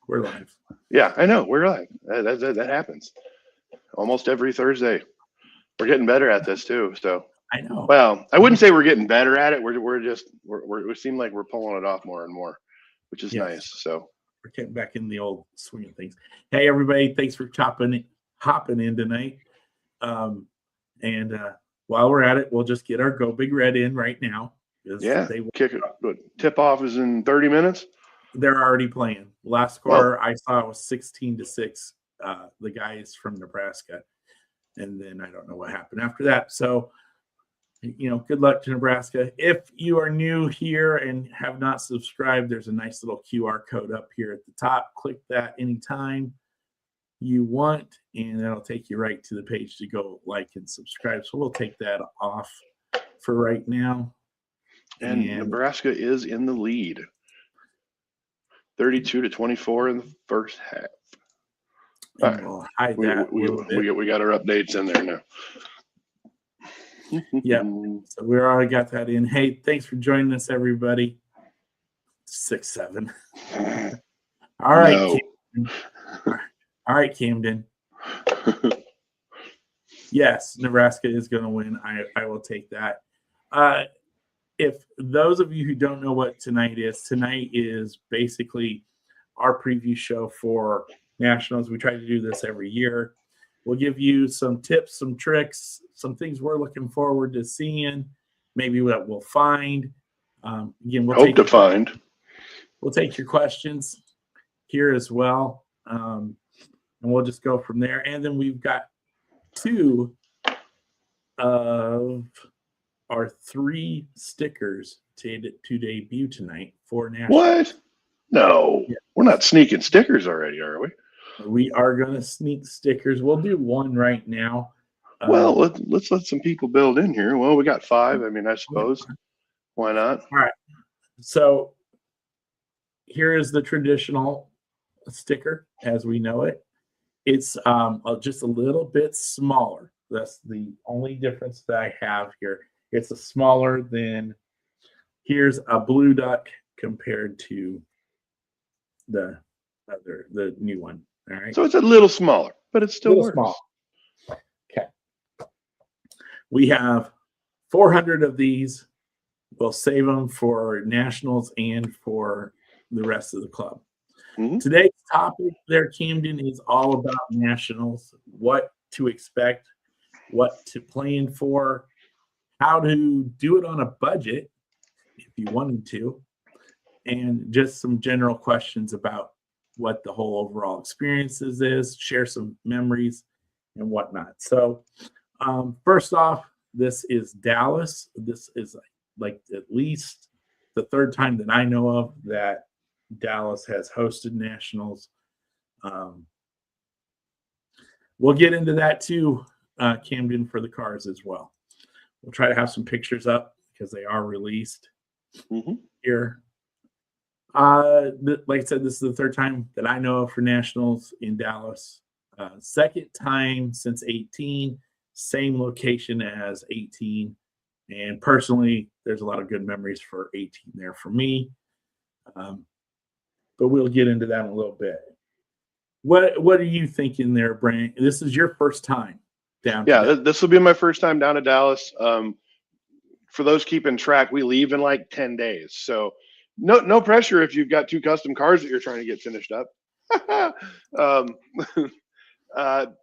We're live. Yeah, I know. We're live. That happens almost every Thursday. We're getting better at this too. So I know. Well, I wouldn't say we're getting better at it. We seem like we're pulling it off more and more, which is nice. So we're getting back in the old swing of things. Hey, everybody! Thanks for hopping in tonight. And while we're at it, we'll just get our Go Big Red in right now. Yeah, they will kick it. Good. Tip off is in 30 minutes. They're already playing. Last score I saw was 16-6. The guys from Nebraska, and then I don't know what happened after that. So, good luck to Nebraska. If you are new here and have not subscribed, there's a nice little QR code up here at the top. Click that anytime you want, and that'll take you right to the page to go like and subscribe. So we'll take that off for right now. And Nebraska is in the lead. 32-24 in the first half. All right. We'll hide that. We got our updates in there now. Yeah. So we already got that in. Hey, thanks for joining us, everybody. 6-7. All right. No. All right, Camden. Yes, Nebraska is going to win. I will take that. If those of you who don't know what tonight is basically our preview show for Nationals. We try to do this every year. We'll give you some tips, some tricks, some things we're looking forward to seeing, maybe what we'll find. Again, we'll We'll take your questions here as well, and we'll just go from there. And then we've got 2 of our 3 stickers to debut tonight for Nationals. What? No, we're not sneaking stickers already, are we? We are going to sneak stickers. We'll do 1 right now. Well, let's let some people build in here. Well, we got 5. I mean, I suppose. Why not? All right. So here is the traditional sticker as we know it. It's just a little bit smaller. That's the only difference that I have here. It's a smaller than, here's a blue duck compared to the new one. All right. So it's a little smaller, but it's still small. Okay. We have 400 of these. We'll save them for Nationals and for the rest of the club. Mm-hmm. Today's topic there, Camden, is all about Nationals, what to expect, what to plan for, how to do it on a budget if you wanted to, and just some general questions about what the whole overall experiences is, share some memories and whatnot. So first off, this is Dallas. This is like at least the 3rd time that I know of that Dallas has hosted Nationals. We'll get into that too, Camden, for the cars as well. We'll try to have some pictures up because they are released here. Like I said, this is the 3rd time that I know of for Nationals in Dallas. 2nd time since 18, same location as 18. And personally, there's a lot of good memories for 18 there for me. But we'll get into that in a little bit. What are you thinking there, Brent? This is your first time down. Yeah, this will be my first time down to Dallas. For those keeping track, we leave in like 10 days. So no pressure if you've got 2 custom cars that you're trying to get finished up.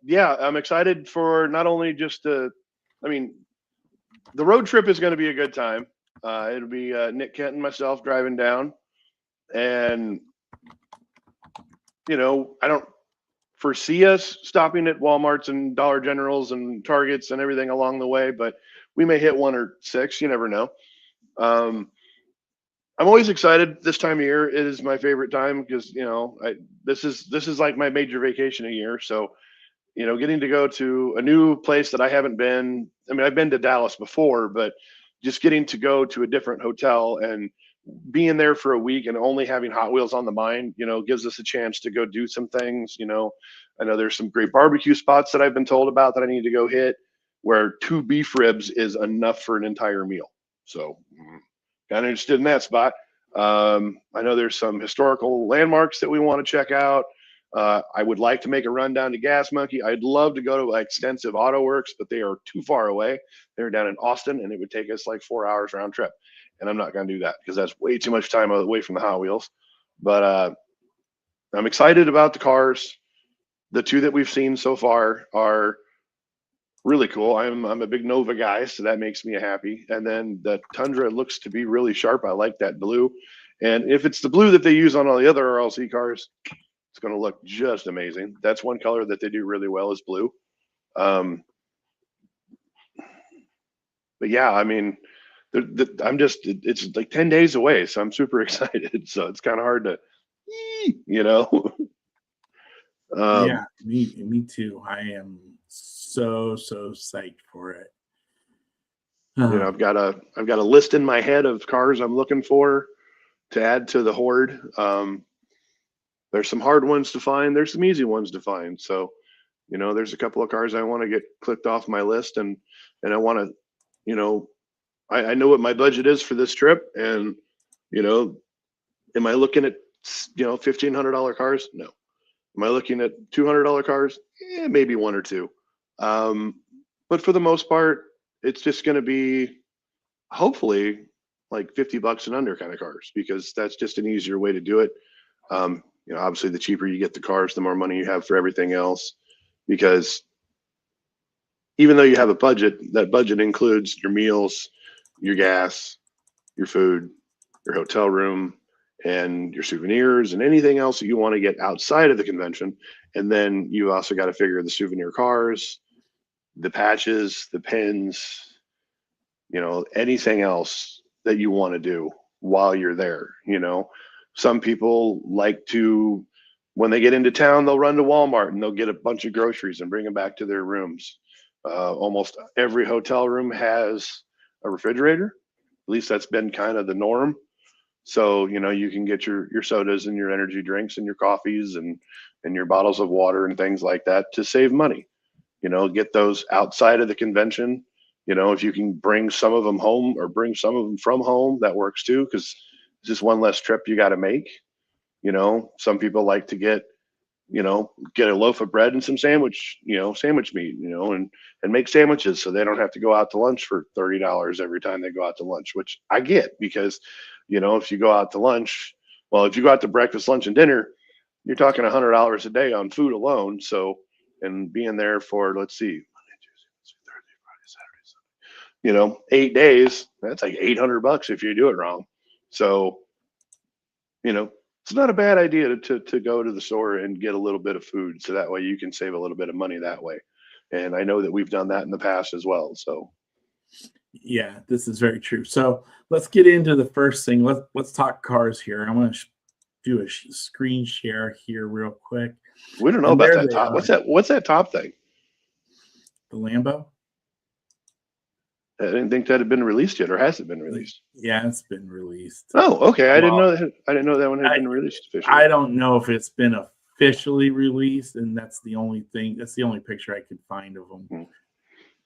Yeah, I'm excited for not only just the road trip is going to be a good time. It'll be Nick Kent and myself driving down. And, I don't foresee us stopping at Walmarts and Dollar Generals and Targets and everything along the way, but we may hit 1 or 6. You never know. I'm always excited this time of year. It is my favorite time because, this is like my major vacation a year. So, getting to go to a new place that I haven't been. I mean, I've been to Dallas before, but just getting to go to a different hotel and being there for a week and only having Hot Wheels on the mind, gives us a chance to go do some things. I know there's some great barbecue spots that I've been told about that I need to go hit, where 2 beef ribs is enough for an entire meal. So kind of interested in that spot. I know there's some historical landmarks that we want to check out. I would like to make a run down to Gas Monkey. I'd love to go to Extensive Auto Works, but they are too far away. They're down in Austin, and it would take us like 4 hours round trip. And I'm not going to do that because that's way too much time away from the Hot Wheels. But I'm excited about the cars. The two that we've seen so far are really cool. I'm a big Nova guy, so that makes me happy. And then the Tundra looks to be really sharp. I like that blue. And if it's the blue that they use on all the other RLC cars, it's going to look just amazing. That's one color that they do really well is blue. But yeah, I mean, it's like 10 days away, so I'm super excited. So it's kind of hard to, you know. Yeah, me too. I am so psyched for it. You know, I've got a list in my head of cars I'm looking for to add to the horde. There's some hard ones to find. There's some easy ones to find. So, you know, there's a couple of cars I want to get clicked off my list, and I want to, you know, I know what my budget is for this trip, and you know, am I looking at, you know, $1,500 cars? No. Am I looking at $200 cars? Maybe one or two. But for the most part, it's just going to be hopefully like $50 and under kind of cars, because that's just an easier way to do it. You know, obviously the cheaper you get the cars, the more money you have for everything else, because even though you have a budget, that budget includes your meals, your gas, your food, your hotel room, and your souvenirs and anything else that you want to get outside of the convention. And then you also got to figure the souvenir cars, the patches, the pins, you know, anything else that you want to do while you're there. You know, some people like to, when they get into town, they'll run to Walmart and they'll get a bunch of groceries and bring them back to their rooms. Almost every hotel room has a refrigerator. At least that's been kind of the norm. So, you know, you can get your sodas and your energy drinks and your coffees and your bottles of water and things like that to save money. You know, get those outside of the convention. You know, if you can bring some of them home or bring some of them from home, that works too, because it's just one less trip you got to make. You know, some people like to get a loaf of bread and some sandwich meat, you know, and make sandwiches so they don't have to go out to lunch for $30 every time they go out to lunch, which I get, because, you know, if you go out to lunch, well, if you go out to breakfast, lunch, and dinner, you're talking $100 a day on food alone. So, and being there for, let's see, Monday, Tuesday, Wednesday, Thursday, Friday, Saturday, Sunday, you know, 8 days, that's like $800 if you do it wrong. So, you know, it's not a bad idea to go to the store and get a little bit of food, so that way you can save a little bit of money that way. And I know that we've done that in the past as well. So yeah, this is very true. So let's get into the first thing. Let's talk cars here. I'm going to do a screen share here real quick. We don't know about that top. What's that top thing? The Lambo. I didn't think that had been released yet, or has it been released? Yeah, it's been released. Oh, okay. I didn't know that one had been released officially. I don't know if it's been officially released, and that's the only thing. That's the only picture I could find of them.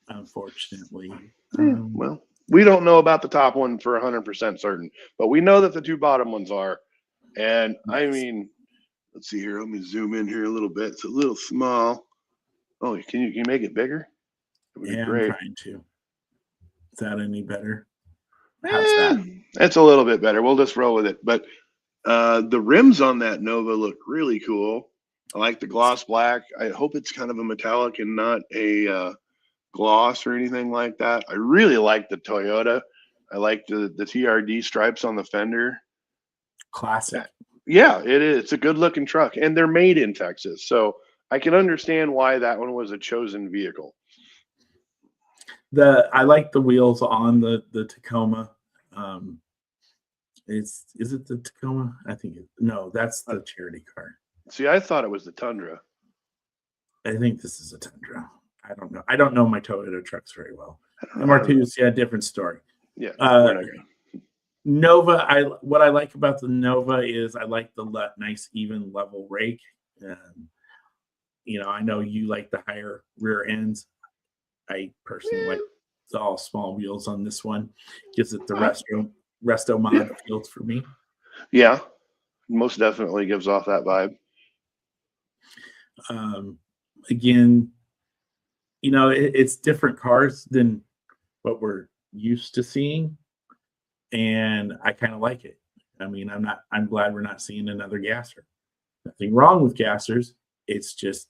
Unfortunately. Well, we don't know about the top one for 100% certain, but we know that the two bottom ones are. And I mean, let's see here. Let me zoom in here a little bit. It's a little small. Oh, can you make it bigger? Yeah, great. I'm trying to. Is that any better? How's that? It's a little bit better. We'll just roll with it. But the rims on that Nova look really cool. I like the gloss black. I hope it's kind of a metallic and not a gloss or anything like that. I really like the Toyota. I like the TRD stripes on the fender. Classic. Yeah, it is. It's a good looking truck, and they're made in Texas. So I can understand why that one was a chosen vehicle. I like the wheels on the Tacoma. Is it the Tacoma? I think no, that's the charity car. See, I thought it was the Tundra. I think this is a Tundra. I don't know. I don't know my Toyota trucks very well. MR2s, yeah, different story. Yeah. Nova. What I like about the Nova is I like the nice even level rake. You know, I know you like the higher rear ends. I personally like all small wheels on this one. Gives it the resto mod field for me. Yeah, most definitely gives off that vibe. Again, it's different cars than what we're used to seeing, and I kind of like it. I mean, I'm glad we're not seeing another gasser. Nothing wrong with gassers. It's just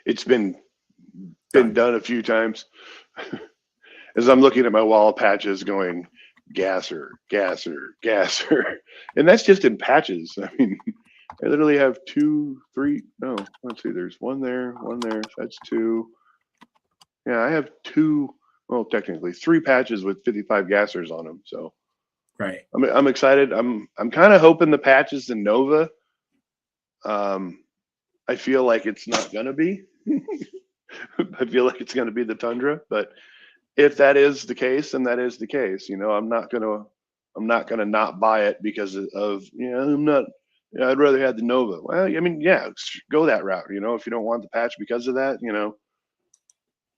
It's been done a few times. As I'm looking at my wall of patches going gasser, gasser, gasser. And that's just in patches. I mean, I literally have 2, 3, no, let's see, there's one there, so that's 2. Yeah, I have 2, well, technically 3 patches with 55 gassers on them. So right. I'm excited. I'm kind of hoping the patch is the Nova. I feel like it's not gonna be. I feel like it's gonna be the Tundra, but if that is the case, then that is the case. I'm not gonna not buy it because of I'm not. I'd rather have the Nova. Well, I mean, yeah, go that route. If you don't want the patch because of that,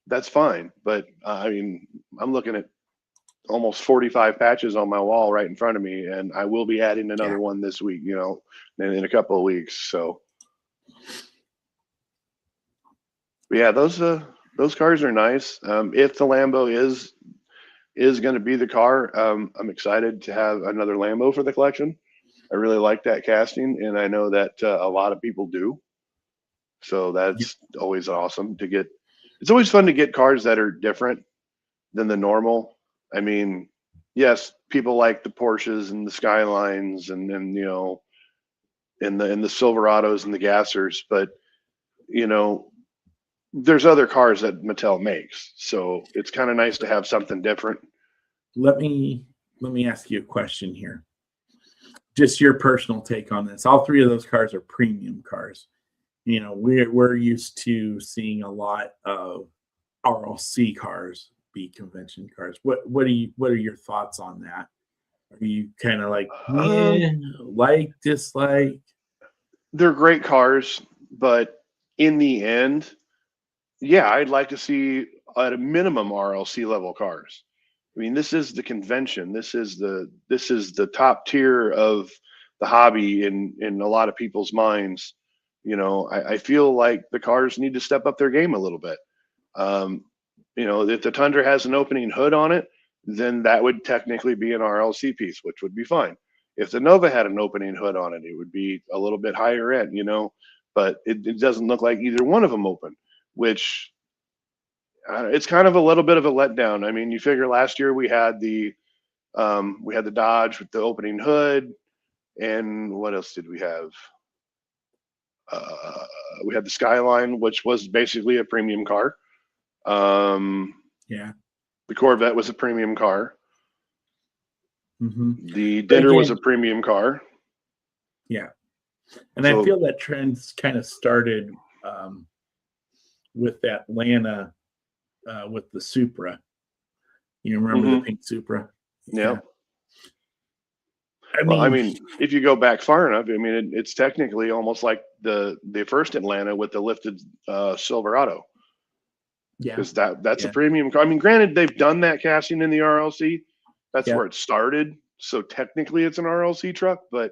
that's fine. But I mean, I'm looking at almost 45 patches on my wall right in front of me, and I will be adding another one this week. In a couple of weeks. So, but yeah, those cars are nice. If the Lambo is going to be the car, I'm excited to have another Lambo for the collection. I really like that casting, and I know that a lot of people do. So that's always awesome to get. It's always fun to get cars that are different than the normal. I mean, yes, people like the Porsches and the Skylines and and the Silverados and the Gassers, but there's other cars that Mattel makes, so it's kind of nice to have something different. Let me ask you a question here. Just your personal take on this. All 3 of those cars are premium cars. We're used to seeing a lot of RLC cars be convention cars. What are your thoughts on that? Are you kind of like dislike? They're great cars, but in the end, yeah, I'd like to see at a minimum RLC level cars. I mean, this is the convention. This is the top tier of the hobby in a lot of people's minds. I feel like the cars need to step up their game a little bit. If the Tundra has an opening hood on it, then that would technically be an RLC piece, which would be fine. If the Nova had an opening hood on it, it would be a little bit higher end, but it doesn't look like either one of them open, which it's kind of a little bit of a letdown. I mean, you figure last year we had the Dodge with the opening hood, and what else did we have? We had the Skyline, which was basically a premium car. Yeah. The Corvette was a premium car. Mm-hmm. The Dinner was a premium car. Yeah. And so, I feel that trend's kind of started with Atlanta with the Supra. You remember the pink Supra? Yeah. I mean, if you go back far enough, I mean, it's technically almost like the first Atlanta with the lifted Silverado. Yeah. Because that's a premium car. I mean, granted, they've done that casting in the RLC. That's where it started. So technically it's an RLC truck, but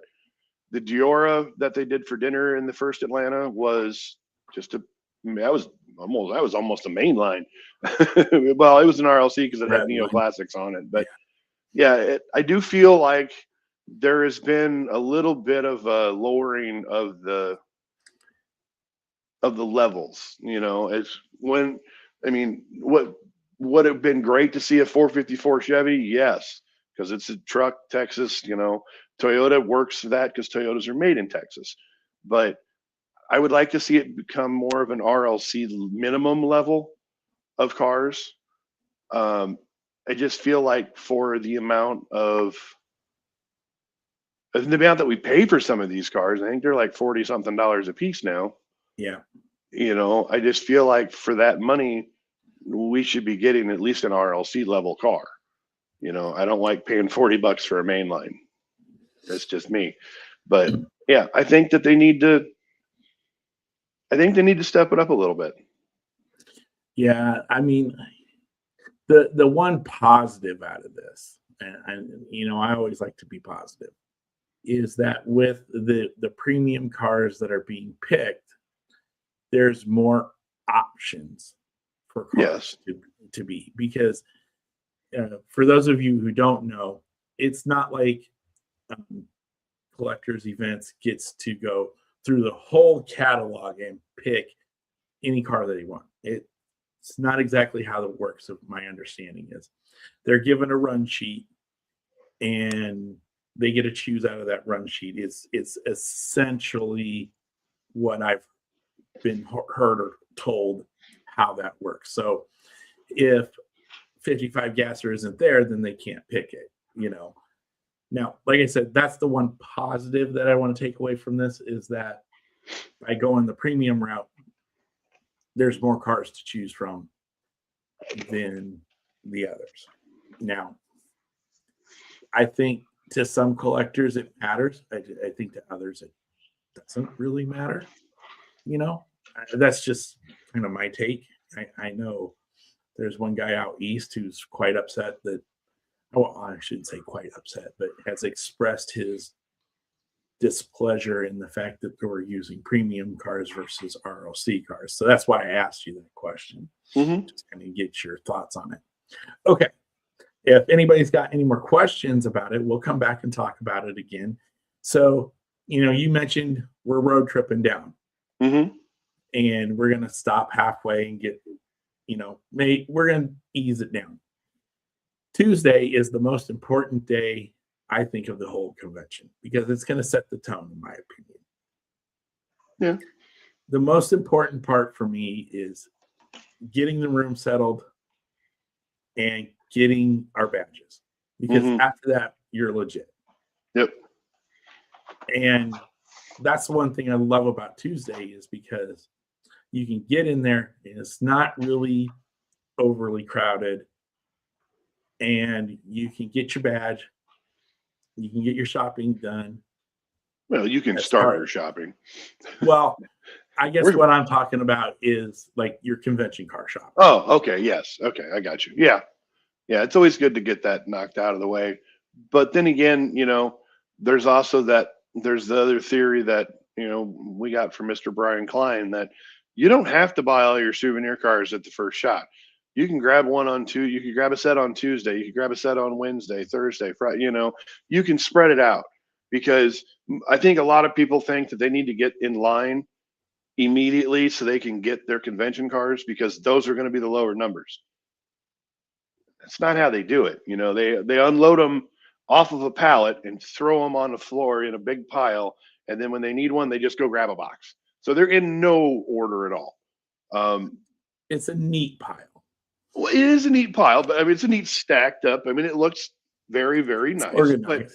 the Diora that they did for Dinner in the first Atlanta was just that was almost a mainline. Well, it was an RLC because it had Neo Classics on it. But I do feel like there has been a little bit of a lowering of the levels. It's when would have been great to see a 454 Chevy? Yes, because it's a truck, Texas. Toyota works for that because Toyotas are made in Texas. But I would like to see it become more of an RLC minimum level of cars. I just feel like for the amount that we pay for some of these cars, I think they're like $40-something a piece now. Yeah. I just feel like for that money, we should be getting at least an RLC level car. I don't like paying $40 for a mainline. That's just me. But yeah, I think that they need to step it up a little bit. Yeah, I mean, the one positive out of this, and I always like to be positive. is that with the premium cars that are being picked, there's more options for cars to be, because for those of you who don't know, it's not like collectors events gets to go through the whole catalog and pick any car that he wants. It's not exactly how it works. Of my understanding is they're given a run sheet and they get to choose out of that run sheet. It's essentially what I've been heard or told how that works. So if 55 gasser isn't there, then they can't pick it, Now, like I said, that's the one positive that I want to take away from this, is that by going the premium route, there's more cars to choose from than the others. Now, I think to some collectors it matters. I think to others it doesn't really matter. That's just kind of my take. I know there's one guy out east who's quite upset that, well, I shouldn't say quite upset, but has expressed his displeasure in the fact that we're using premium cars versus ROC cars. So that's why I asked you that question. Just kind of get your thoughts on it. Okay. If anybody's got any more questions about it, we'll come back and talk about it again. So, you mentioned we're road tripping down. And we're going to stop halfway and get, we're going to ease it down. Tuesday is the most important day, I think, of the whole convention, because it's going to set the tone, in my opinion. Yeah. The most important part for me is getting the room settled and getting our badges, because after that, you're legit. Yep. And that's one thing I love about Tuesday, is because you can get in there and it's not really overly crowded, and you can get your badge, you can get your shopping done. Well, you can start your shopping. Well, I guess what I'm talking about is like your convention car shopping. Oh, okay. Yes. Okay. I got you. Yeah. Yeah. It's always good to get that knocked out of the way. But then again, there's also there's the other theory that, we got from Mr. Brian Klein, that you don't have to buy all your souvenir cars at the first shot. You can grab one you can grab a set on Tuesday, you can grab a set on Wednesday, Thursday, Friday, you can spread it out, because I think a lot of people think that they need to get in line immediately so they can get their convention cars, because those are going to be the lower numbers. That's not how they do it. They unload them off of a pallet and throw them on the floor in a big pile. And then when they need one, they just go grab a box. So they're in no order at all. It's a neat pile. Well, it is a neat pile, but it's a neat stacked up. It looks very, very nice. Organized.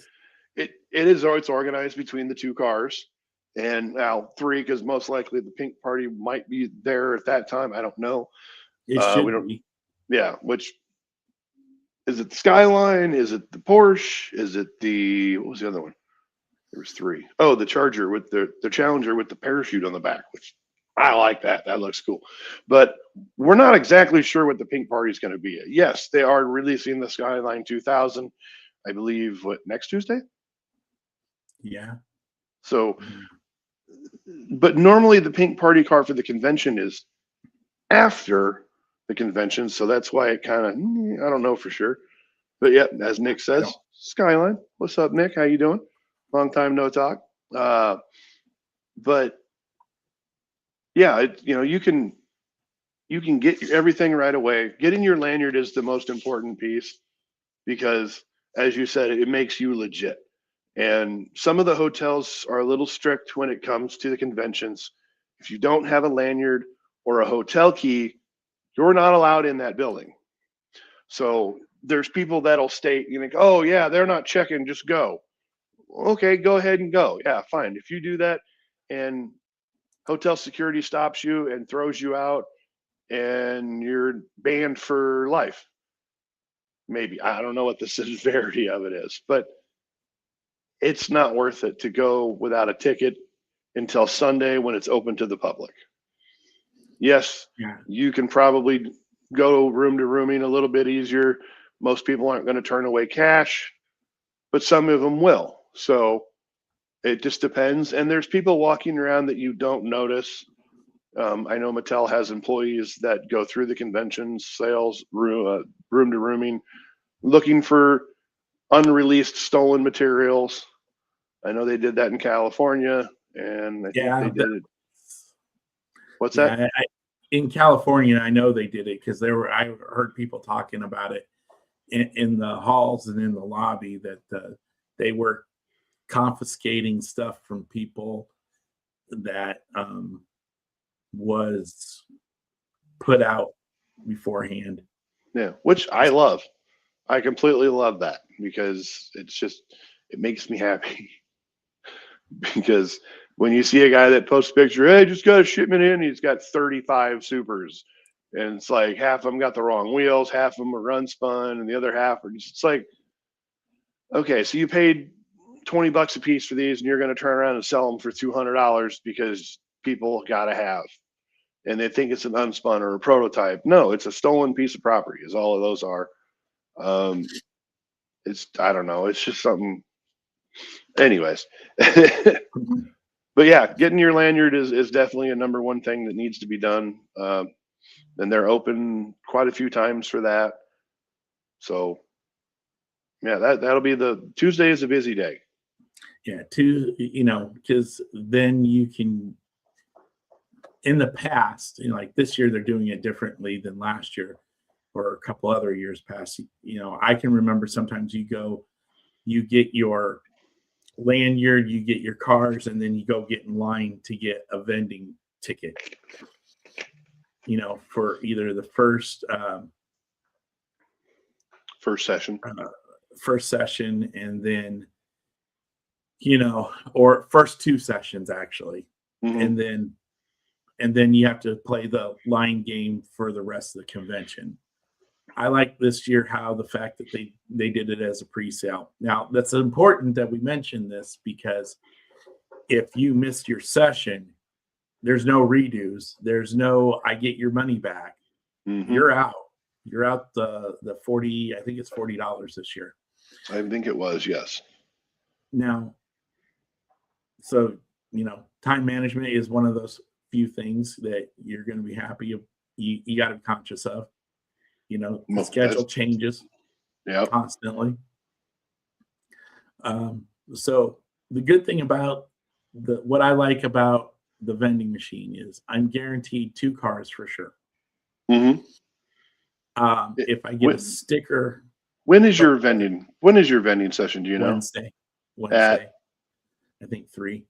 But it's organized between the two cars, and now three, because most likely the pink party might be there at that time. I don't know. It should be. Yeah. Which is it? The Skyline? Is it the Porsche? Is it what was the other one? There was three. Oh, the Charger with the Challenger with the parachute on the back, which I like that. That looks cool. But we're not exactly sure what the pink party is going to be. Yes, they are releasing the Skyline 2000, I believe, next Tuesday? Yeah. So, but normally the pink party car for the convention is after the convention. So that's why it kind of, I don't know for sure. But yeah, as Nick says, Skyline. What's up, Nick? How you doing? Long time no talk. But yeah, you can get everything right away. Getting your lanyard is the most important piece, because, as you said, it makes you legit. And some of the hotels are a little strict when it comes to the conventions. If you don't have a lanyard or a hotel key, you're not allowed in that building. So there's people that'll state, oh yeah, they're not checking, just go. Okay, go ahead and go. Yeah, fine. If you do that and hotel security stops you and throws you out and you're banned for life, maybe. I don't know what the severity of it is, but it's not worth it to go without a ticket until Sunday when it's open to the public. Yes, you can probably go room to rooming a little bit easier. Most people aren't going to turn away cash, but some of them will. So It just depends. And there's people walking around that you don't notice. I know Mattel has employees that go through the convention sales room to rooming, looking for unreleased stolen materials. I know they did that in California, and I think Yeah, they did it. What's yeah. that? In California, I know they did it because I heard people talking about it in the halls and in the lobby that they were confiscating stuff from people that was put out beforehand. Yeah, which I love. I completely love that because it makes me happy. Because when you see a guy that posts a picture, hey, just got a shipment in, he's got 35 supers. And it's like half of them got the wrong wheels, half of them are unspun, and the other half are just, it's like, okay, so you paid $20 a piece for these, and you're going to turn around and sell them for $200 because people got to have, and they think it's an unspun or a prototype. No, it's a stolen piece of property, is all of those are. I don't know, it's just something. Anyways, but yeah, getting your lanyard is definitely a number one thing that needs to be done. And they're open quite a few times for that. So yeah, that'll be Tuesday is a busy day. Yeah, because then you can, in the past, like this year, they're doing it differently than last year or a couple other years past. I can remember sometimes you get your lanyard, you get your cars, and then you go get in line to get a vending ticket, for either the first session and then, or first two sessions actually. Mm-hmm. And then you have to play the line game for the rest of the convention. I like this year how the fact that they did it as a pre-sale. Now, that's important that we mention this because if you missed your session, there's no redos. There's no, I get your money back. Mm-hmm. You're out. You're out the 40, I think it's $40 this year. I think it was, yes. Now, so, time management is one of those few things that you're going to be happy. You got to be conscious of. The schedule changes constantly. So the good thing about what I like about the vending machine is I'm guaranteed 2 cars for sure. Mm-hmm. If I get a sticker. When is your vending session? Do you know? Wednesday. I think 3.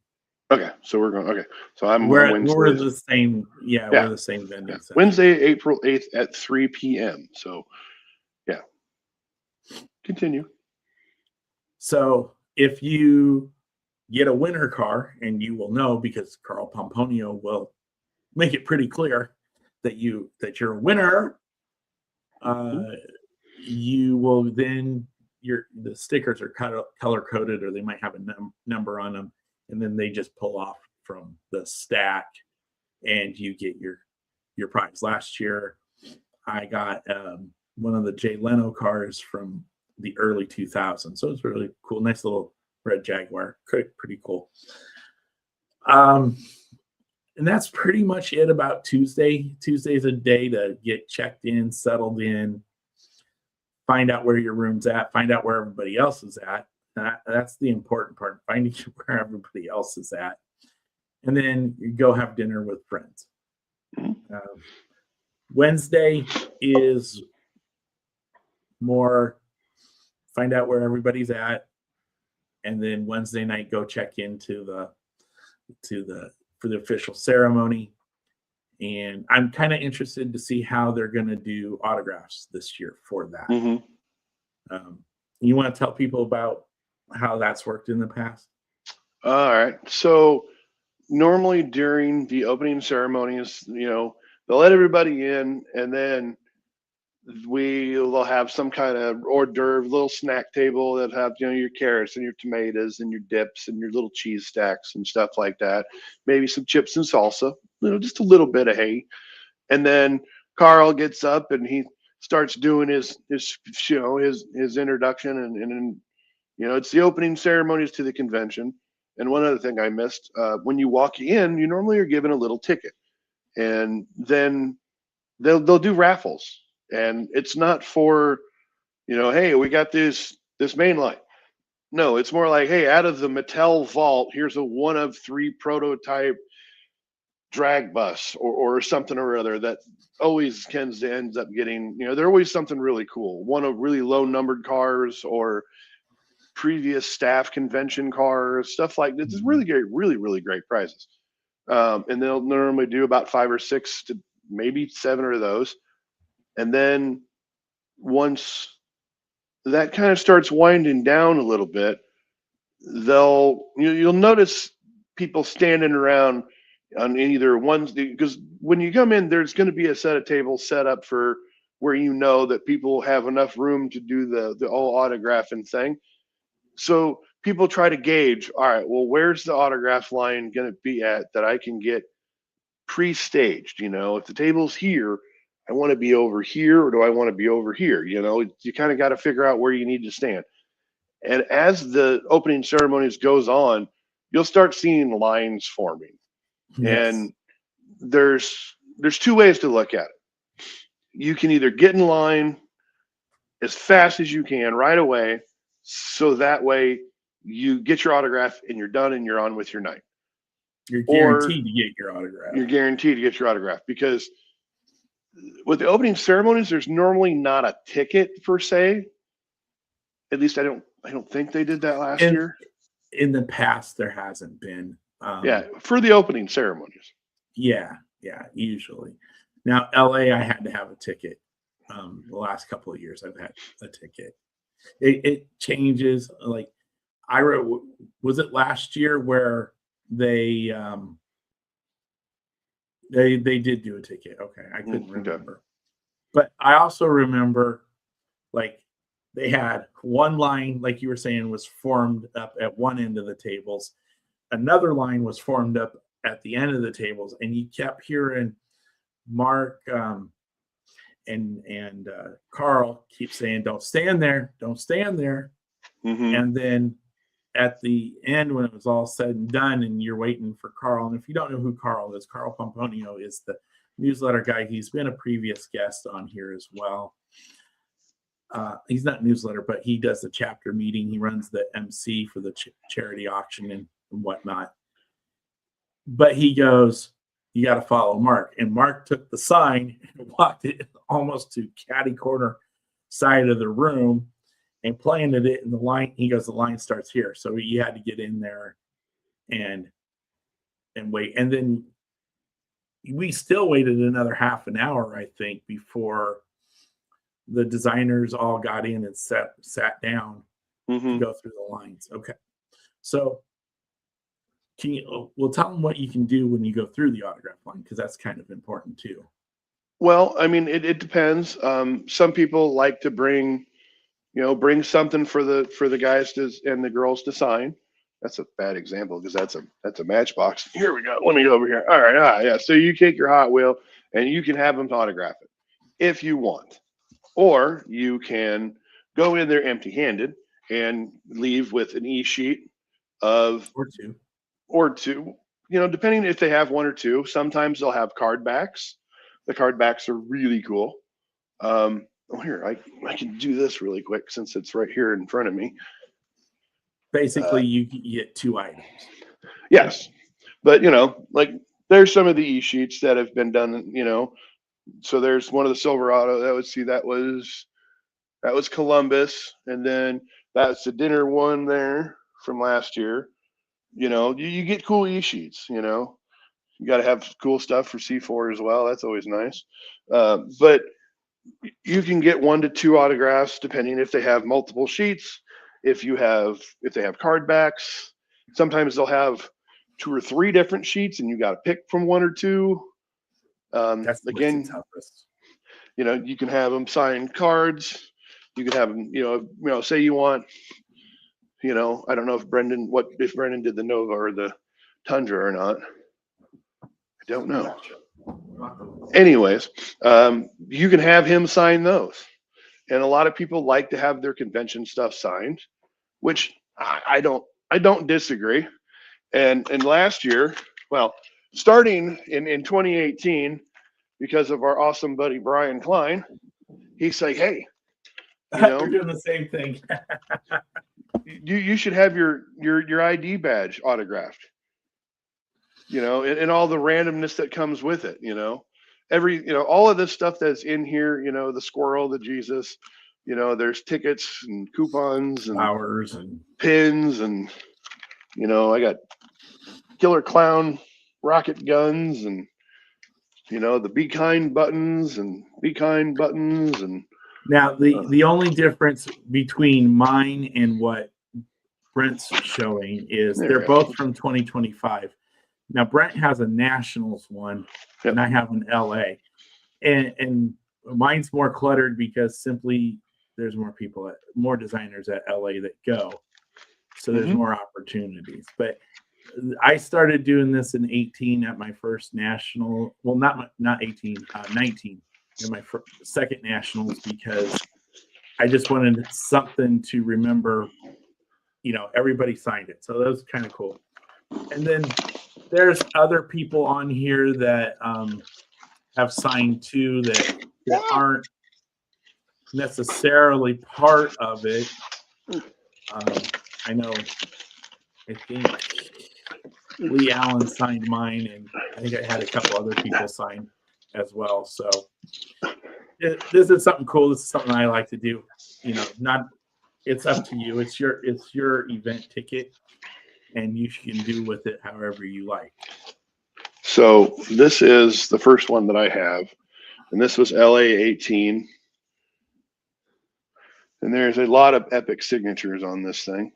Okay, so we're going. Okay, so we're the same. Yeah, we're the same vending session. Wednesday, April 8th at 3 p.m. So, yeah. Continue. So if you get a winner car, and you will know because Carl Pomponio will make it pretty clear that you're a winner, you will then the stickers are color coded, or they might have a number on them, and then they just pull off from the stack, and you get your prize. Last year, I got one of the Jay Leno cars from the early 2000s, so it's really cool, nice little red Jaguar, pretty cool. And that's pretty much it about Tuesday. Tuesday's a day to get checked in, settled in, find out where your room's at, find out where everybody else is at. That's the important part, finding where everybody else is at. And then you go have dinner with friends. Wednesday is more find out where everybody's at. And then Wednesday night, go check into for the official ceremony. And I'm kind of interested to see how they're going to do autographs this year for that. Mm-hmm. You want to tell people about how that's worked in the past? All right. So normally during the opening ceremonies, they'll let everybody in, and then we'll have some kind of hors d'oeuvre, little snack table that have, your carrots and your tomatoes and your dips and your little cheese stacks and stuff like that. Maybe some chips and salsa, just a little bit of hay. And then Carl gets up and he starts doing his introduction, and it's the opening ceremonies to the convention. And one other thing I missed, when you walk in, you normally are given a little ticket, and then they'll do raffles, and it's not for, hey, we got this main light. No, it's more like, hey, out of the Mattel vault, here's a 1 of 3 prototype drag bus or something or other that always ends up getting, they're always something really cool. One of really low numbered cars or previous staff convention cars, stuff like this. Is really great, really great prizes. And they'll normally do about 5 or 6 to maybe 7 of those. And then once that kind of starts winding down a little bit, you'll notice people standing around on either ones, because when you come in, there's going to be a set of tables set up for where that people have enough room to do the all autographing thing. So people try to gauge, all right, well, where's the autograph line going to be at that I can get pre-staged? If the table's here, I want to be over here, or do I want to be over here? You kind of got to figure out where you need to stand. And as the opening ceremonies goes on, you'll start seeing lines forming. Yes. And there's 2 ways to look at it. You can either get in line as fast as you can right away, so that way you get your autograph and you're done and you're on with your night. You're guaranteed to get your autograph. You're guaranteed to get your autograph, because with the opening ceremonies, there's normally not a ticket per se. At least I don't think they did that last year. In the past, there hasn't been. For the opening ceremonies. Yeah, usually. Now, LA, I had to have a ticket. The last couple of years, I've had a ticket. It changes. Like I wrote, was it last year where they did do a ticket? Okay, I couldn't remember. But I also remember, like, they had one line, like you were saying, was formed up at one end of the tables. Another line was formed up at the end of the tables, and you kept hearing Mark and Carl keep saying, "Don't stand there, don't stand there." Mm-hmm. And then at the end, when it was all said and done, and you're waiting for Carl, and if you don't know who Carl is, Carl Pomponio is the newsletter guy. He's been a previous guest on here as well. He's not newsletter, but he does the chapter meeting. He runs the MC for the charity auction and whatnot. But he goes, "You got to follow Mark." And Mark took the sign and walked it almost to catty corner side of the room and planted it in the line. He goes, "The line starts here." So you had to get in there and wait. And then we still waited another half an hour, I think, before the designers all got in and sat down to go through the lines. Okay. So we'll tell them what you can do when you go through the autograph line, because that's kind of important too. Well, I mean, it depends. Some people like to bring something for the guys and the girls to sign. That's a bad example, because that's a matchbox. Here we go. Let me go over here. All right. Yeah. So you take your Hot Wheel and you can have them autograph it if you want. Or you can go in there empty-handed and leave with an e-sheet of or two, depending if they have 1 or 2. Sometimes they'll have card backs. The card backs are really cool. Here, I can do this really quick since it's right here in front of me. Basically, you get 2 items. Yes, but like there's some of the e-sheets that have been done. So there's one of the Silverado that was Columbus, and then that's the dinner one there from last year. You get cool e-sheets. You got to have cool stuff for C4 as well. That's always nice. But you can get 1 to 2 autographs depending if they have multiple sheets. If they have card backs, sometimes they'll have 2 or 3 different sheets, and you got to pick from 1 or 2. That's again, the toughest. You can have them sign cards. You can have them, say you want, I don't know if Brendan did the Nova or the Tundra or not. I don't know. Anyways, you can have him sign those. And a lot of people like to have their convention stuff signed, which I don't disagree. And last year, well, starting in 2018, because of our awesome buddy Brian Klein, he's like, hey, you know, we're doing the same thing. you should have your ID badge autographed, you know, and all the randomness that comes with it, you know, all of this stuff that's in here, you know, the squirrel, the Jesus, you know, there's tickets and coupons and Flowers and pins, and, you know, I got killer clown rocket guns, and, you know, the be kind buttons and now the only difference between mine and what Brent's showing is they're both from 2025. Now Brent has a Nationals one, and I have an LA, and mine's more cluttered because simply there's more designers at LA that go, so there's more opportunities. But I started doing this in 18 at my first national. Well, not 18, 19 in my second nationals, because I just wanted something to remember. You know, everybody signed it, so that was kind of cool. And then there's other people on here that have signed too that aren't necessarily part of it. I know. I think Lee Allen signed mine, and I think I had a couple other people sign as well. So this is something cool. This is something I like to do. You know, it's up to you. It's your event ticket, and you can do with it however you like. So this is the first one that I have, and this was LA 18. And there's a lot of epic signatures on this thing.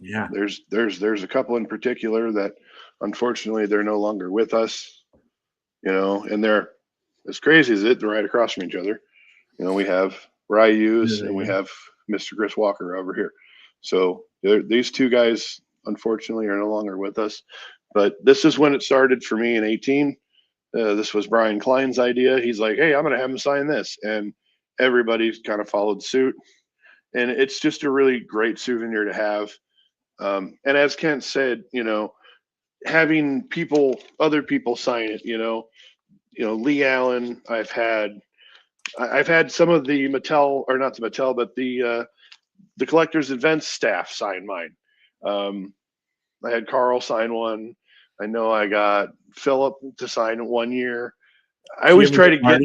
Yeah, there's a couple in particular that unfortunately they're no longer with us, you know, and they're as crazy as it, they're right across from each other. You know, we have Ryu's and we have Mr. Chris Walker over here. So these two guys unfortunately are no longer with us, but this is when it started for me in 18. This was Brian Klein's idea. He's like, hey, I'm going to have him sign this. And everybody's kind of followed suit. And it's just a really great souvenir to have. And as Kent said, you know, having other people sign it, you know, Lee Allen, I've had some of the Mattel, or not the Mattel, but the collector's events staff sign mine. I had Carl sign one. I know I got Philip to sign 1 year. I always try to get,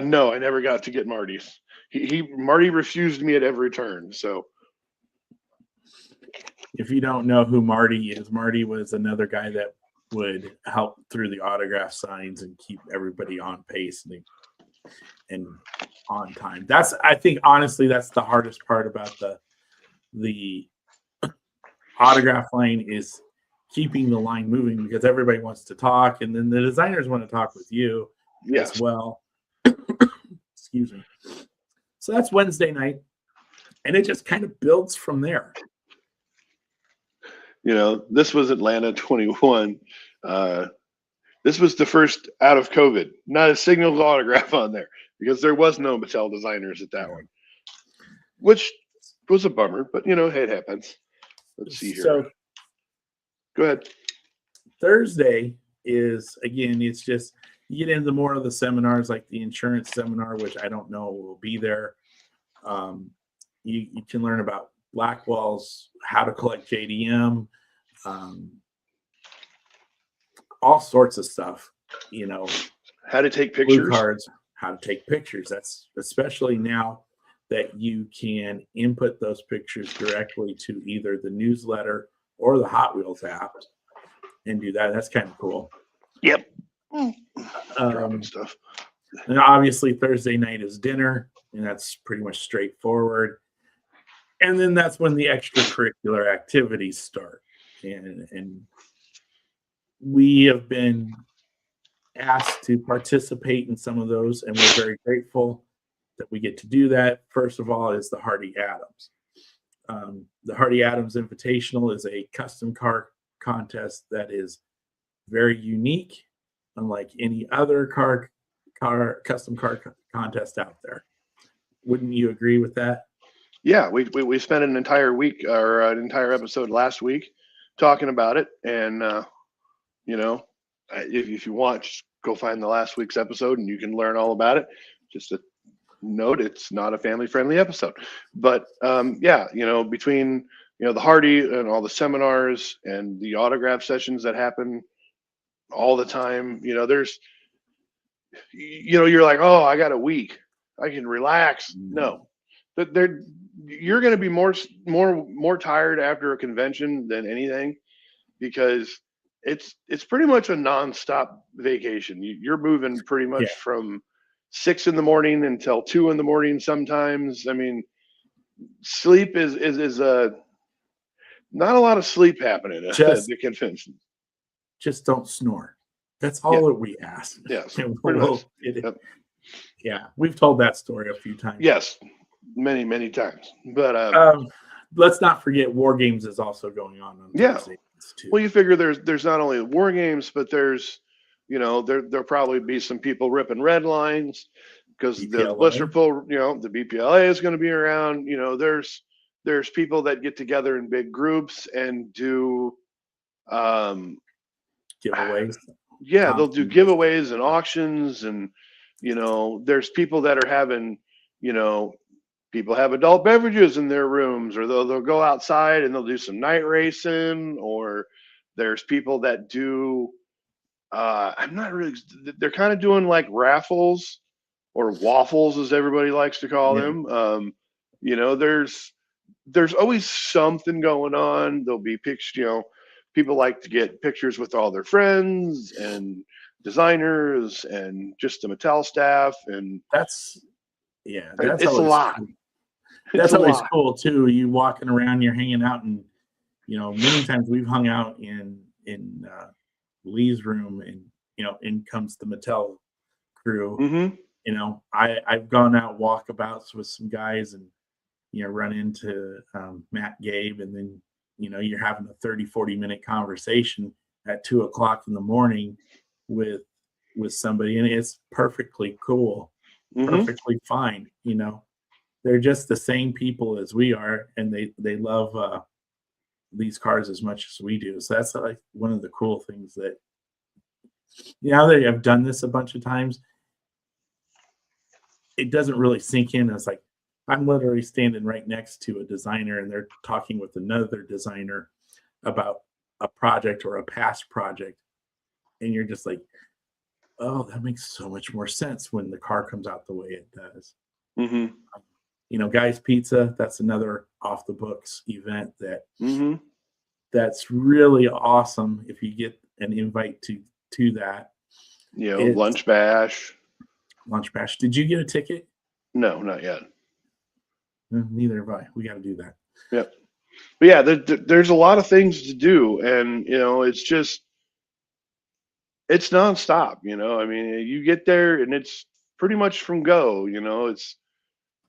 no, I never got to get Marty's. Marty refused me at every turn. So if you don't know who Marty is, Marty was another guy that would help through the autograph signs and keep everybody on pace and on time. I think honestly, that's the hardest part about the autograph line, is keeping the line moving, because everybody wants to talk, and then the designers want to talk with you as well. Excuse me. So that's Wednesday night, and it just kind of builds from there. You know, this was Atlanta 21. This was the first out of COVID. Not a single autograph on there, because there was no Mattel designers at that one, which was a bummer, but, you know, hey, it happens. Let's see here. So go ahead. Thursday is, again, it's just, you get into more of the seminars, like the insurance seminar, which I don't know will be there. You can learn about Blackwell's, how to collect JDM, all sorts of stuff, you know, how to take pictures, cards, how to take pictures. That's especially now that you can input those pictures directly to either the newsletter or the Hot Wheels app and do that. That's kind of cool. Yep. Stuff. And obviously Thursday night is dinner, and that's pretty much straightforward. And then that's when the extracurricular activities start. And we have been asked to participate in some of those, and we're very grateful that we get to do that. First of all is the Hardy Adams. The Hardy Adams Invitational is a custom car contest that is very unique, unlike any other custom car contest out there. Wouldn't you agree with that? yeah, we spent an entire week or an entire episode last week talking about it. And, you know, if you want, just go find the last week's episode and you can learn all about it. Just a note, it's not a family friendly episode. But yeah, you know, between, you know, the Hardy and all the seminars and the autograph sessions that happen all the time, you know, there's, you know, you're like, oh, I got a week, I can relax. No, but you're going to be more tired after a convention than anything, because it's pretty much a nonstop vacation. You're moving pretty much Yeah. from 6 in the morning until 2 in the morning sometimes. I mean, sleep is not a lot of sleep happening at the convention. Just don't snore. That's all that we ask. Yes. Yep. Yeah, we've told that story a few times. Yes, many times. But let's not forget War Games is also going on Thursday too. Well, you figure there's not only War Games, but there's, you know, there'll probably be some people ripping red lines because the blister pull, you know, the BPLA is going to be around. You know, there's people that get together in big groups and do giveaways. Yeah, they'll do giveaways and auctions, and you know, there's people that are having, you know, people have adult beverages in their rooms, or they'll go outside and they'll do some night racing, or there's people that do I'm not really, they're kind of doing like raffles or waffles, as everybody likes to call them. You know, there's always something going on. There'll be pictures, you know, people like to get pictures with all their friends and designers and just the Mattel staff, and that's it's a lot. Cool. That's always cool too. You walking around, you're hanging out, and you know, many times we've hung out in Lee's room, and you know, in comes the Mattel crew. Mm-hmm. You know, I've gone out walkabouts with some guys, and you know, run into Matt, Gabe, and then you know, you're having a 30-40 minute conversation at 2 o'clock in the morning with somebody, and it's perfectly cool, perfectly fine. You know, they're just the same people as we are, and they love these cars as much as we do. So that's like one of the cool things that, now that I've done this a bunch of times, it doesn't really sink in. It's like I'm literally standing right next to a designer, and they're talking with another designer about a project or a past project, and you're just like, oh, that makes so much more sense when the car comes out the way it does. You know, Guy's Pizza, that's another off the books event that that's really awesome if you get an invite to that. You know, Lunch Bash. Did you get a ticket? No, not yet. Neither have I. We got to do that. Yep. But yeah, there's a lot of things to do, and you know, it's nonstop. You know, I mean, you get there and it's pretty much from go. You know, it's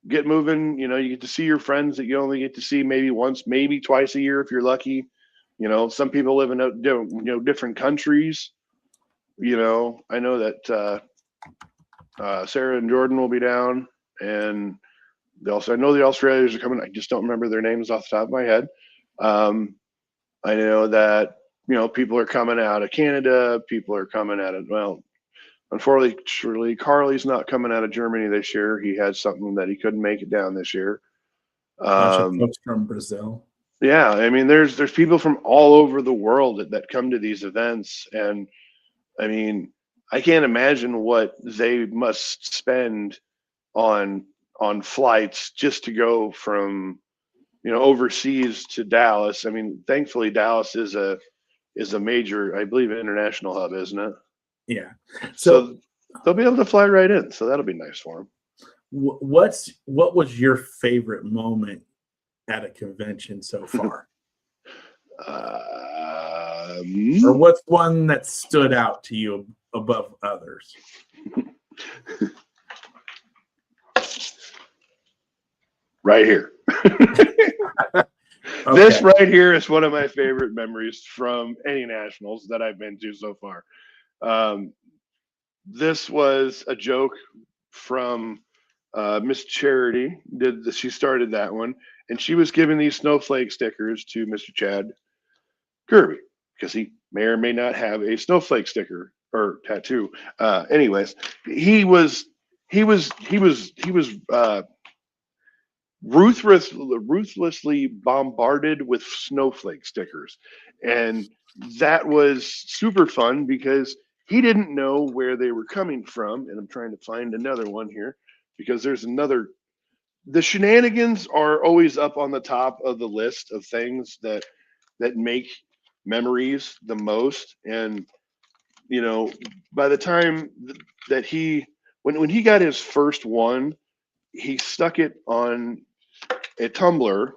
get moving. You know, you get to see your friends that you only get to see maybe once, maybe twice a year if you're lucky. You know, some people live in different countries. You know, I know that Sarah and Jordan will be down, and I know the Australians are coming. I just don't remember their names off the top of my head. I know that, you know, people are coming out of Canada. People are coming out of, well, unfortunately, Carly's not coming out of Germany this year. He had something that he couldn't make it down this year. Bunch of folks from Brazil. Yeah, I mean, there's people from all over the world that come to these events, and I mean, I can't imagine what they must spend on flights just to go from, you know, overseas to Dallas. I mean, thankfully Dallas is a major, I believe, international hub, isn't it? Yeah. So they'll be able to fly right in. So that'll be nice for them. What was your favorite moment at a convention so far? Or what's one that stood out to you above others? Right here. Okay. This right here is one of my favorite memories from any nationals that I've been to so far. This was a joke from Miss Charity she started that one, and she was giving these snowflake stickers to Mr. Chad Kirby because he may or may not have a snowflake sticker or tattoo. Anyways, he was ruthlessly bombarded with snowflake stickers, and that was super fun because he didn't know where they were coming from. And I'm trying to find another one here because there's another. The shenanigans are always up on the top of the list of things that make memories the most. And by the time that when he got his first one, he stuck it on a tumbler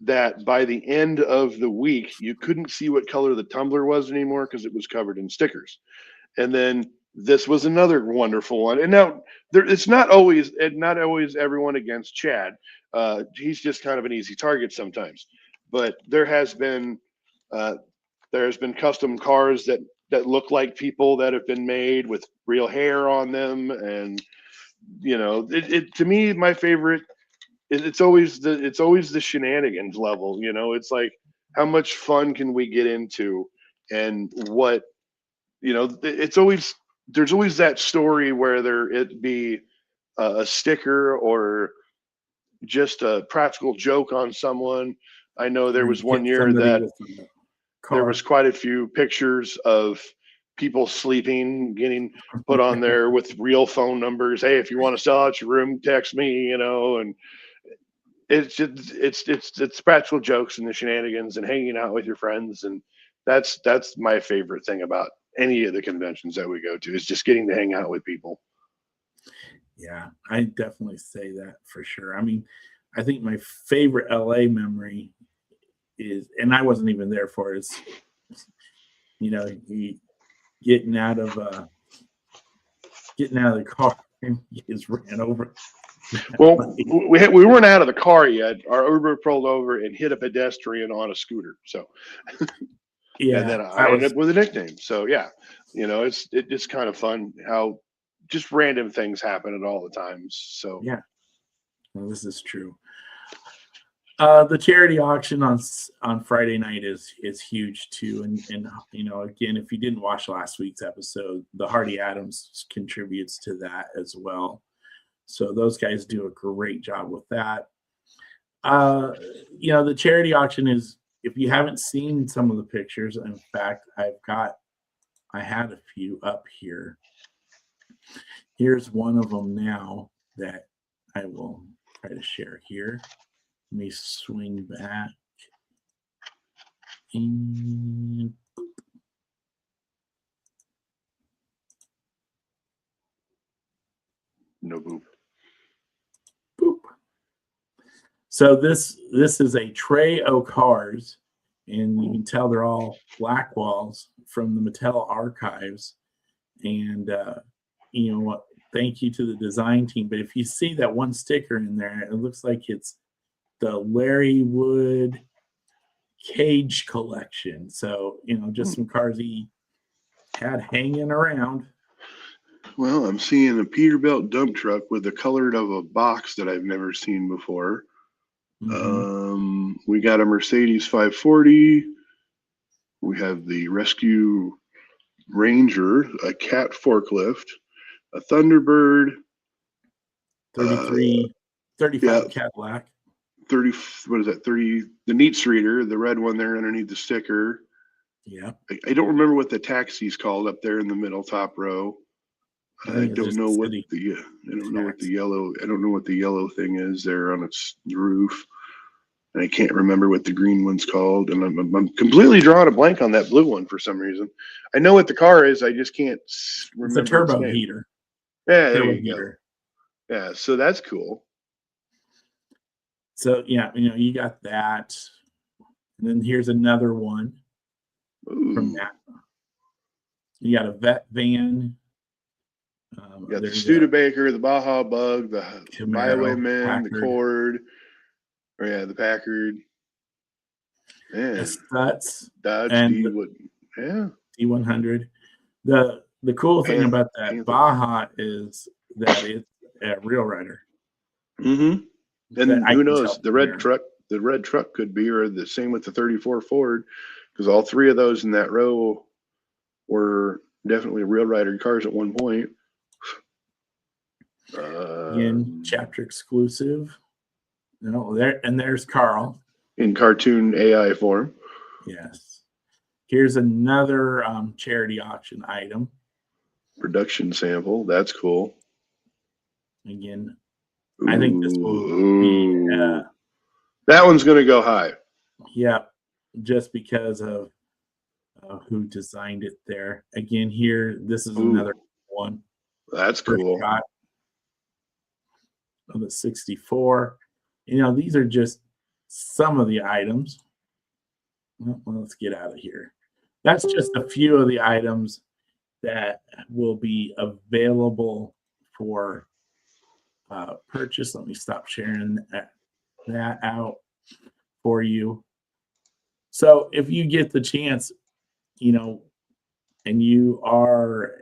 that by the end of the week you couldn't see what color the tumbler was anymore because it was covered in stickers. And then this was another wonderful one. And now it's not always everyone against Chad. He's just kind of an easy target sometimes. But there has been custom cars that look like people that have been made with real hair on them. And to me, my favorite is it's always the shenanigans level. It's like, how much fun can we get into, and what there's always that story where it be a sticker or just a practical joke on someone. I know there was one year that there was quite a few pictures of people sleeping getting put on there with real phone numbers. Hey, if you want to sell out your room, text me. And it's just it's practical jokes and the shenanigans and hanging out with your friends, and that's my favorite thing about any of the conventions that we go to, is just getting to hang out with people. Yeah, I definitely say that for sure. I mean, I think my favorite LA memory is, and I wasn't even there for it, is he getting out of the car and he just ran over. Well, we weren't out of the car yet. Our Uber pulled over and hit a pedestrian on a scooter. So yeah, and then I ended up with a nickname. So yeah, it's kind of fun how just random things happen at all the times. So yeah, well, this is true. The charity auction on Friday night is huge too, and again, if you didn't watch last week's episode, the Hardy Adams contributes to that as well. So those guys do a great job with that. The charity auction is, if you haven't seen some of the pictures, in fact, I had a few up here. Here's one of them now that I will try to share here. Let me swing back. And no boop. Boop. So this is a tray of cars, and you can tell they're all black walls from the Mattel archives. And thank you to the design team. But if you see that one sticker in there, it looks like it's the Larry Wood cage collection. So just some cars he had hanging around. Well, I'm seeing a Peterbilt dump truck with the color of a box that I've never seen before. Mm-hmm. We got a Mercedes 540. We have the Rescue Ranger, a Cat forklift, a Thunderbird, 35 Cadillac. 30, what is that? 30, the Neat Streeter, the red one there underneath the sticker. Yeah. I don't remember what the taxi's called up there in the middle top row. I don't know what the yellow thing is there on its roof. And I can't remember what the green one's called. And I'm completely drawing a blank on that blue one for some reason. I know what the car is. I just can't remember. It's a turbo heater. Yeah, there you go. Yeah, so that's cool. So yeah, you got that. And then here's another one. Ooh. From that. You got a vet van. You got the Studebaker, the Baja Bug, the Highwayman, the Cord, the Packard. Yeah. The Stutz. Dodge D100. The cool thing about that Baja is that Real Rider. Mm-hmm. That And I who can knows, tell the from here. red truck could be, or the same with the 34 Ford, because all three of those in that row were definitely Real Rider cars at one point. Again, chapter exclusive. No, there's Carl. In cartoon AI form. Yes. Here's another charity auction item. Production sample. That's cool. Again, I think this will be, that one's going to go high. Yeah, just because of who designed it there. Again, here, this is another one. That's cool. Shot of the 64. You know, these are just some of the items. Well, let's get out of here. That's just a few of the items that will be available for purchase. Let me stop sharing that out for you. So if you get the chance, you know, and you are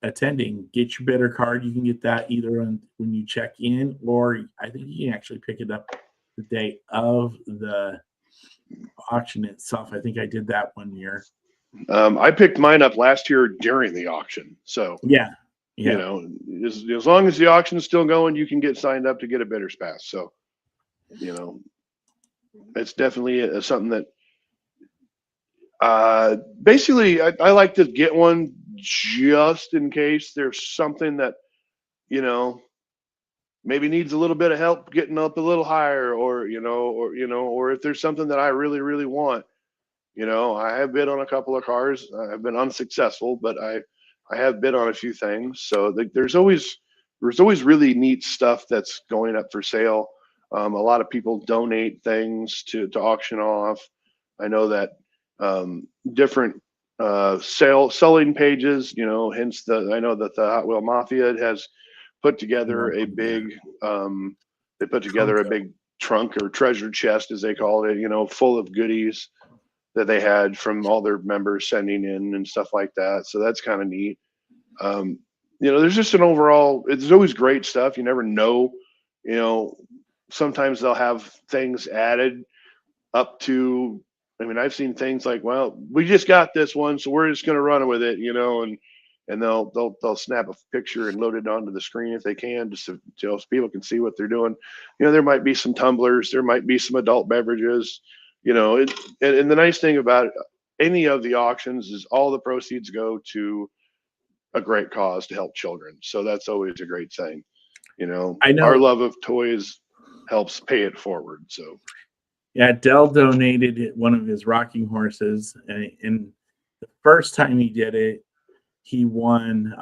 attending, get your bidder card. You can get that either when you check in, or I think you can actually pick it up the day of the auction itself. I think I did that one year. I picked mine up last year during the auction. So yeah. You know, as long as the auction is still going, you can get signed up to get a bidder's pass. So, you know, it's definitely something that basically I like to get one just in case there's something that, you know, maybe needs a little bit of help getting up a little higher, or if there's something that I really, really want. You know, I have bid on a couple of cars. I've been unsuccessful, but I have bid on a few things. So there's always really neat stuff that's going up for sale. A lot of people donate things to auction off. I know that different selling pages, you know, hence I know that the Hot Wheel Mafia has put together a big they put together a big trunk or treasure chest, as they call it, you know, full of goodies that they had from all their members sending in and stuff like that. So that's kind of neat. You know, there's just an overall, it's always great stuff. You never know, you know, sometimes they'll have things added up to, I mean, I've seen things like, well, we just got this one, so we're just going to run with it, you know, and they'll snap a picture and load it onto the screen if they can, just so people can see what they're doing. You know, there might be some tumblers, there might be some adult beverages, you know, and the nice thing about any of the auctions is all the proceeds go to a great cause to help children. So that's always a great thing. You know, I know our love of toys helps pay it forward. So yeah, Dell donated one of his rocking horses, and the first time he did it, he won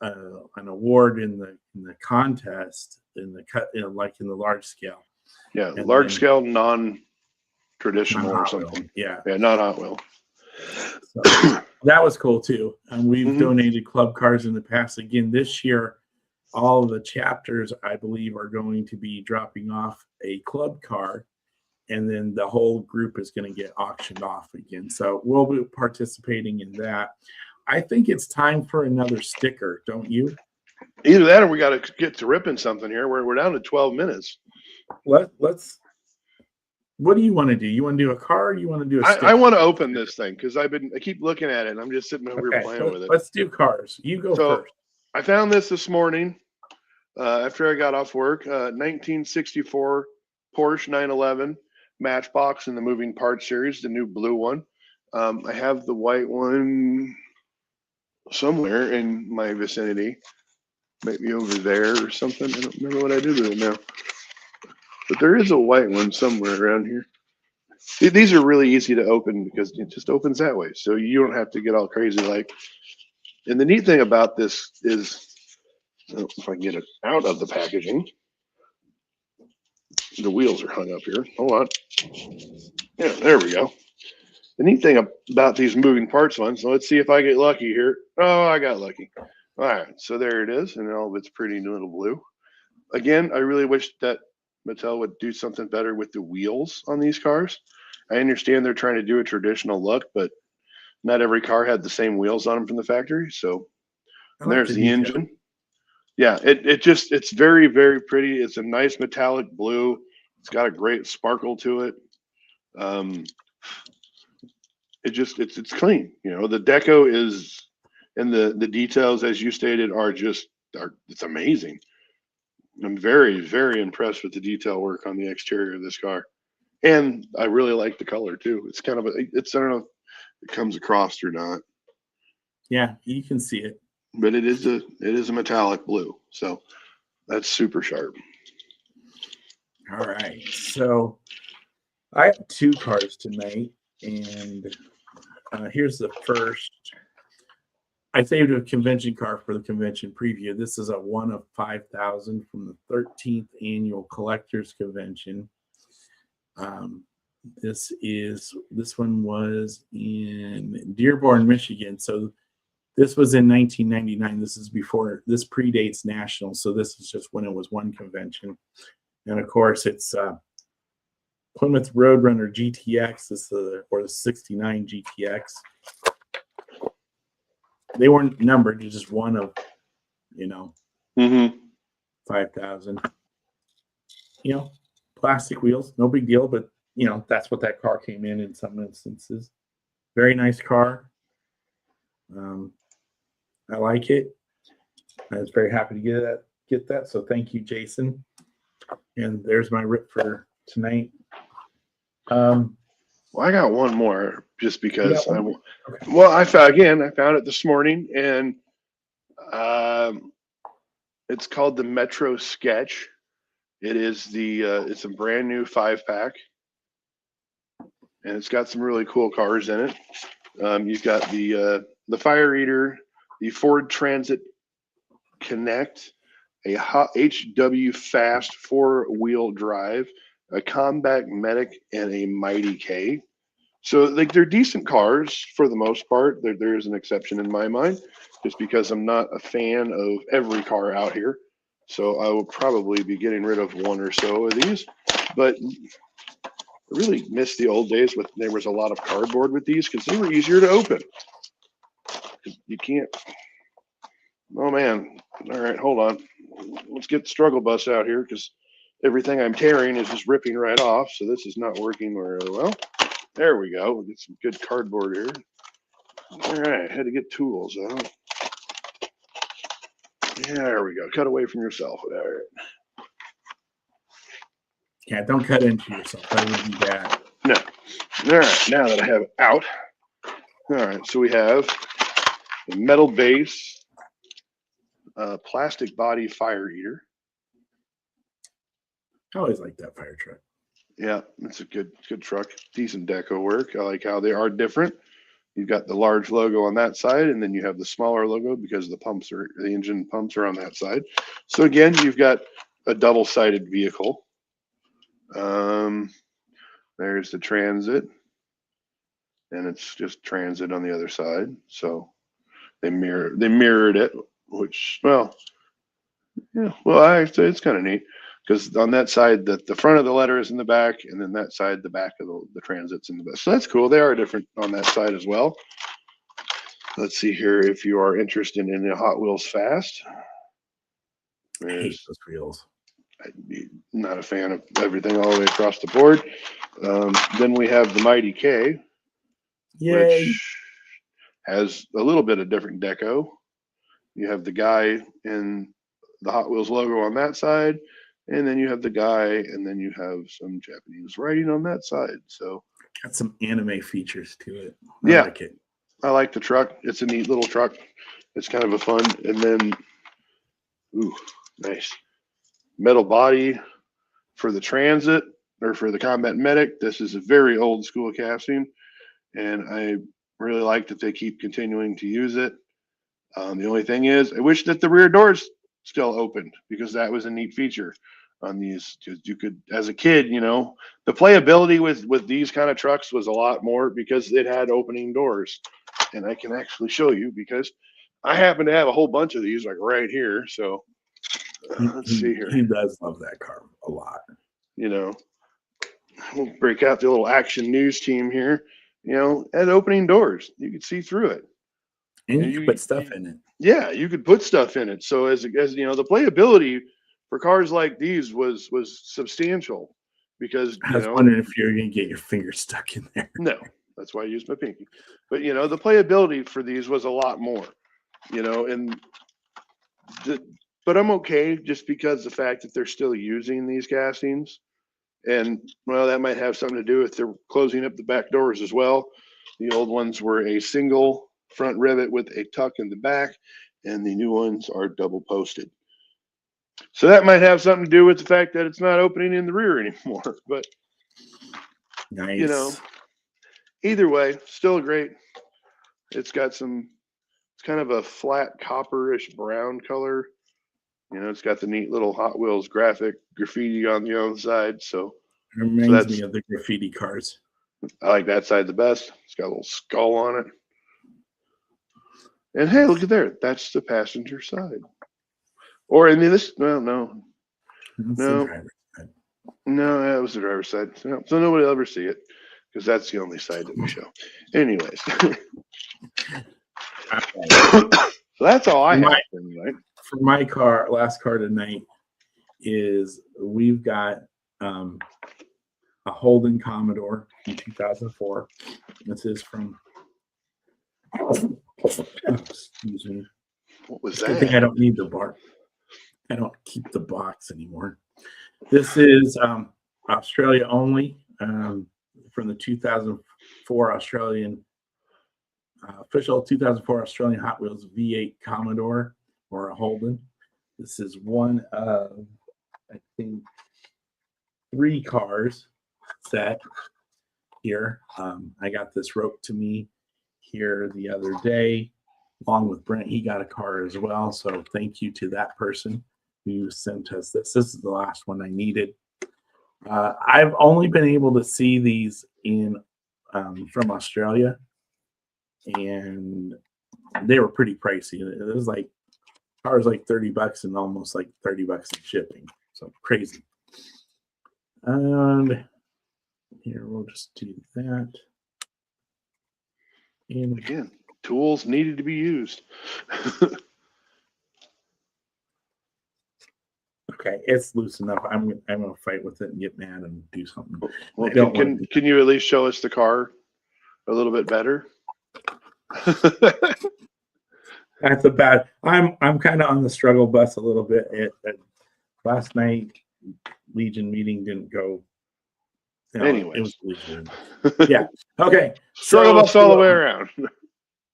an award in the contest in the cut, you know, like in the large scale. Yeah, and large scale, non-traditional or something. Yeah, not Hot Wheel. So that was cool too. And we've donated club cars in the past. Again, this year, all of the chapters, I believe, are going to be dropping off a club car, and then the whole group is going to get auctioned off again. So we'll be participating in that. I think it's time for another sticker, don't you? Either that, or we got to get to ripping something here. We're down to 12 minutes. Let's. What do you want to do? You want to do a car? Or you want to do a sticker? I want to open this thing because I keep looking at it and I'm just sitting over here playing with it. Let's do cars. You go first. I found this morning after I got off work. 1964 Porsche 911 Matchbox in the moving parts series, the new blue one. I have the white one somewhere in my vicinity, maybe over there or something. I don't remember what I did with it now, but there is a white one somewhere around here. These are really easy to open because it just opens that way, so you don't have to get all crazy. And the neat thing about this is, if I can get it out of the packaging, the wheels are hung up here. Hold on. Yeah, there we go. The neat thing about these moving parts ones, so let's see if I get lucky here. Oh, I got lucky. All right, so there it is, and all of its pretty little blue. Again, I really wish that Mattel would do something better with the wheels on these cars. I understand they're trying to do a traditional look, but not every car had the same wheels on them from the factory. So there's the engine. Yeah, it's very, very pretty. It's a nice metallic blue. It's got a great sparkle to it. It's clean. You know, the deco is, and the details, as you stated, are it's amazing. I'm very, very impressed with the detail work on the exterior of this car. And I really like the color too. It's kind of I don't know if it comes across or not. Yeah, you can see it. But it is a metallic blue. So that's super sharp. All right. So I have 2 cars tonight, and here's the first. I saved a convention car for the convention preview. This is a 1 of 5,000 from the 13th annual collectors convention. This one was in Dearborn, Michigan. So this was in 1999. This predates national. So this is just when it was one convention. And of course it's Plymouth Roadrunner GTX. Or the 69 GTX. They weren't numbered. You're just 1 of, 5,000. Plastic wheels, no big deal, but that's what that car came in some instances. Very nice car. I like it. I was very happy to get that. So thank you, Jason. And there's my rip for tonight. Well, I got one more just because Okay. I found it this morning, and it's called the Metro Sketch. It is it's a brand new 5-pack, and it's got some really cool cars in it. You've got the Fire Eater, the Ford Transit Connect, a HW Fast 4-wheel drive, a Combat Medic, and a Mighty K. So they're decent cars for the most part. There is an exception in my mind, just because I'm not a fan of every car out here. So I will probably be getting rid of 1 or so of these. But I really miss the old days when there was a lot of cardboard with these, because they were easier to open. You can't. Oh man! All right, hold on. Let's get the struggle bus out here, because everything I'm tearing is just ripping right off. So this is not working really well. There we go. We'll get some good cardboard here. All right, had to get tools out. There we go. Cut away from yourself. All right. Yeah, don't cut into yourself. That would be bad. No. All right, now that I have it out. All right, so we have the metal base, plastic body Fire Eater. I always like that fire truck. Yeah, it's a good truck. Decent deco work. I like how they are different. You've got the large logo on that side, and then you have the smaller logo because the engine pumps are on that side. So again, you've got a double-sided vehicle. There's the Transit, and it's just Transit on the other side. So they mirrored it, which, well, yeah, well, I say it's kind of neat, because on that side, the front of the letter is in the back, and then that side, the back of the Transit's in the back. So that's cool. They are different on that side as well. Let's see here if you are interested in the Hot Wheels Fast. I hate those wheels. I'm not a fan of everything all the way across the board. Then we have the Mighty K, Yay. which has a little bit of different deco. You have the guy in the Hot Wheels logo on that side, and then you have the guy, and then you have some Japanese writing on that side. So got some anime features to it. I like it. I like the truck. It's a neat little truck. It's kind of a fun. And then, ooh, nice metal body for the Transit, or for the Combat Medic. This is a very old school casting, and I really like that they keep continuing to use it. The only thing is, I wish that the rear doors still opened, because that was a neat feature on these. Because you could, as a kid, the playability with these kind of trucks was a lot more, because it had opening doors. And I can actually show you, because I happen to have a whole bunch of these, like right here. So let's see here. He does love that car a lot. We'll break out the little Action News team here. At opening doors, you can see through it. And you can put stuff in it. Yeah, you could put stuff in it. So as you know, the playability for cars like these was substantial because I was wondering if you're going to get your finger stuck in there. no, that's why I used my pinky. But you know, the playability for these was a lot more. You know, but I'm okay just because the fact that they're still using these castings, and well, that might have something to do with they're closing up the back doors as well. The old ones were a single front rivet with a tuck in the back, and the new ones are double posted. So that might have something to do with the fact that it's not opening in the rear anymore. But Nice. you know, either way, still great. It's got some, it's kind of a flat copperish brown color. You know, it's got the neat little Hot Wheels graphic graffiti on the other side. So it reminds me of the graffiti cars. I like that side the best. It's got a little skull on it. And hey, look at there. That's the passenger side. Or I mean, this, well, no. No, that was the driver's side. So nobody will ever see it because that's the only side that we show. Anyways. So that's all I have for tonight. For my car, last car tonight is we've got a Holden Commodore in 2004. This is from, excuse me. What was I that? think I don't need the bar. I don't keep the box anymore. This is Australia only, from the 2004 Australian official 2004 Australian Hot Wheels V8 Commodore or a Holden. This is one of, I think, 3 cars set here. I got this roped to me here the other day, along with Brent. He got a car as well. So thank you to that person who sent us this. This is the last one I needed. I've only been able to see these in from Australia, and they were pretty pricey. It was like cars like $30 and almost like $30 in shipping. So crazy. And here we'll just do that. And again, tools needed to be used. Okay, it's loose enough. I'm gonna fight with it and get mad and do something. Well, can you at least show us the car a little bit better? That's a bad. I'm kind of on the struggle bus a little bit. Last night Legion meeting didn't go. Anyway, it was Legion. Yeah. Okay. Struggle bus all the way around.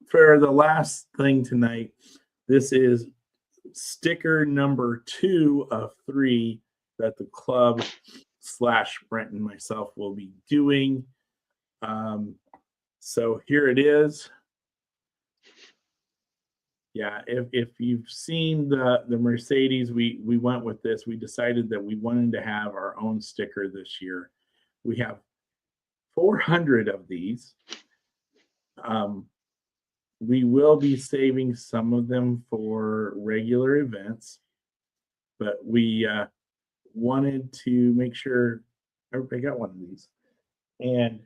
For the last thing tonight, this is sticker number 2 of 3 that the club / Brent and myself will be doing. So here it is. Yeah, if you've seen the Mercedes, we went with this. We decided that we wanted to have our own sticker this year. We have 400 of these. We will be saving some of them for regular events, but we wanted to make sure everybody got one of these. And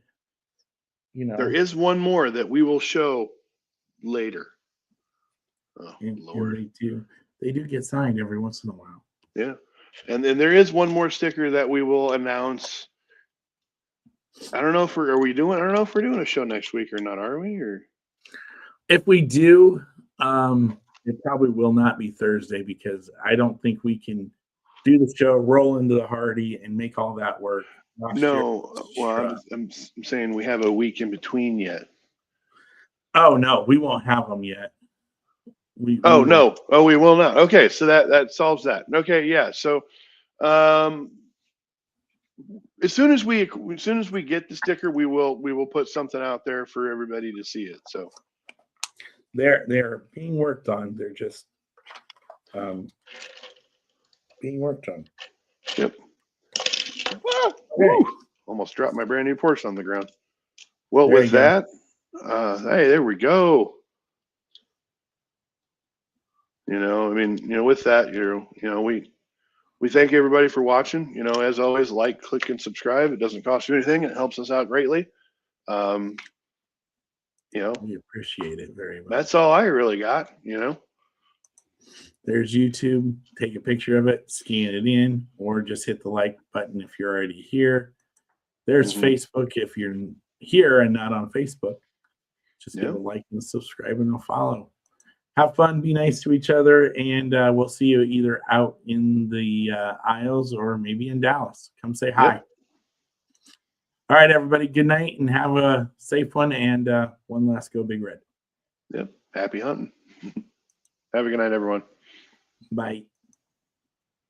you know, there is one more that we will show later. Oh, Lord. And they do get signed every once in a while. Yeah. And then there is one more sticker that we will announce. I don't know if we're doing a show next week or not, are we? Or if we do, it probably will not be Thursday because I don't think we can do the show, roll into the Hardy, and make all that work. No, well, I'm saying we have a week in between yet. Oh no, we won't have them yet. We will not. Okay, so that solves that. Okay, yeah. So, as soon as we get the sticker, we will put something out there for everybody to see it. So they're being worked on. They're just being worked on. Yep. Okay. Almost dropped my brand new Porsche on the ground. Well, there with that, hey, there we go. You know, I mean, with that, we thank everybody for watching. You know, as always, like, click, and subscribe. It doesn't cost you anything. It helps us out greatly. You know, we appreciate it very much. That's all I really got. You know, There's YouTube. Take a picture of it, scan it in, or just hit the like button if you're already here. There's Facebook if you're here and not on Facebook. Just give a like and subscribe and a follow. Have fun, be nice to each other, and we'll see you either out in the aisles or maybe in Dallas. Come say hi. Yep. All right, everybody, good night and have a safe one, and one last go Big Red. Yep. Happy hunting. Have a good night, everyone. Bye.